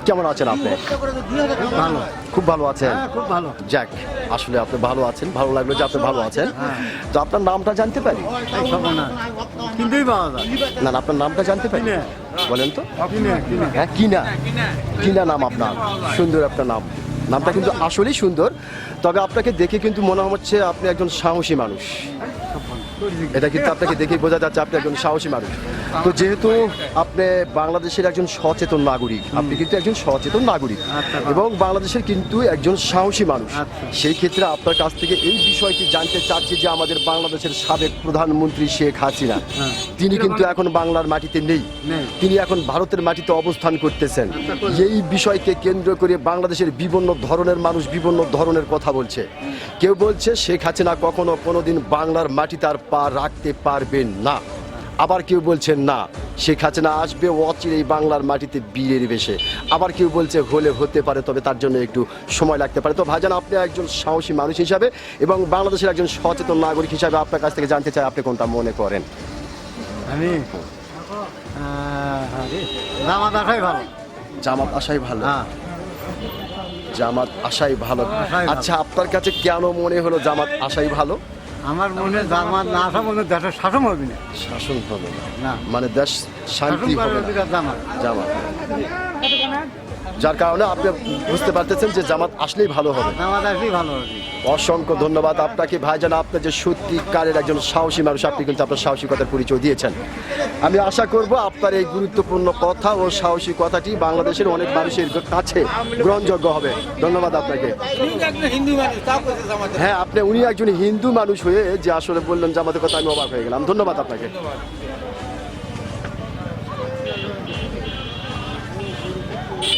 কেমন আছেন আপনি? ভালো, খুব ভালো আছেন? খুব ভালো। যাক, আসলে আপনি ভালো আছেন, ভালো লাগলো যে আপনি ভালো আছেন। তো আপনার নামটা জানতে পারি? কিনতেই পাওয়া যায়। না না, আপনার নামটা জানতে পারি? কিনে। বলেন তো। কিনে কিনে হ্যাঁ, কিনা। কিনা নাম আপনার, সুন্দর একটা নাম। নামটা কিন্তু আসলেই সুন্দর। তবে আপনাকে দেখে কিন্তু মনে হচ্ছে আপনি একজন সাহসী মানুষ। এটা কিন্তু আপনাকে দেখেই বোঝা যাচ্ছে আপনি একজন সাহসী মানুষ। তো যেহেতু আপনি বাংলাদেশের একজন সচেতন নাগরিক, আপনি কিন্তু একজন সচেতন নাগরিক এবং বাংলাদেশের কিন্তু একজন সাহসী মানুষ। সেই ক্ষেত্রে আপনার কাছ থেকে এই বিষয়টি জানতে চাচ্ছি যে আমাদের বাংলাদেশের সাবেক প্রধানমন্ত্রী শেখ হাসিনা, তিনি কিন্তু এখন বাংলার মাটিতে নেই, তিনি এখন ভারতের মাটিতে অবস্থান করতেছেন। এই বিষয়কে কেন্দ্র করে বাংলাদেশের বিভিন্ন ধরনের মানুষ বিভিন্ন ধরনের কথা বলছে। কেউ বলছে শেখ হাসিনা কখনো কোনোদিন বাংলার মাটিতে আর পা রাখতে পারবেন না, আবার কেউ বলছেন না শেখ হাসিনা আসবে অচিরেই বাংলার মাটিতে বীরের বেশে, আবার কেউ বলছে হলে হতে পারে, তবে তার জন্য একটু সময় লাগতে পারে। তো ভাইজান, আপনি একজন সাহসী মানুষ হিসাবে এবং বাংলাদেশের একজন সচেতন নাগরিক হিসাবে আপনার কাছ থেকে জানতে চাই আপনি কোনটা মনে করেন? আমি জামাত আসাই ভালো। জামাত আসাই ভালো। হ্যাঁ, জামাত আসাই ভালো। আসাই ভালো। আচ্ছা, আপনার কাছে কেন মনে হলো জামাত আসাই ভালো? আমার মনে জামাত না আসা মনে দেশের শাসন হবে না। শাসন হবে না, না, মানে দেশ শান্তি শাসন হবে করবে না। জামাত। জামাত, যার কারণে আপনি বুঝতে পারতেছেন যে জামাত আসলেই ভালো হবে। জামাত আসলেই ভালো হবে। অসংখ্য ধন্যবাদ আপনাকে ভাইজান, আপনার যে সত্যিকারের একজন সাহসী মানুষ, আপনি কিন্তু আপনার সাহসিকতার পরিচয় দিয়েছেন। আমি আশা করব আপনার এই গুরুত্বপূর্ণ কথা ও সাহসী কথাটি বাংলাদেশের অনেক মানুষের কাছে গ্রহণযোগ্য হবে। ধন্যবাদ আপনাকে। হ্যাঁ, উনি একজন হিন্দু মানুষ হয়ে যে আসলে বললেন জামাতের কথা, আমি অবাক হয়ে গেলাম। ধন্যবাদ আপনাকে।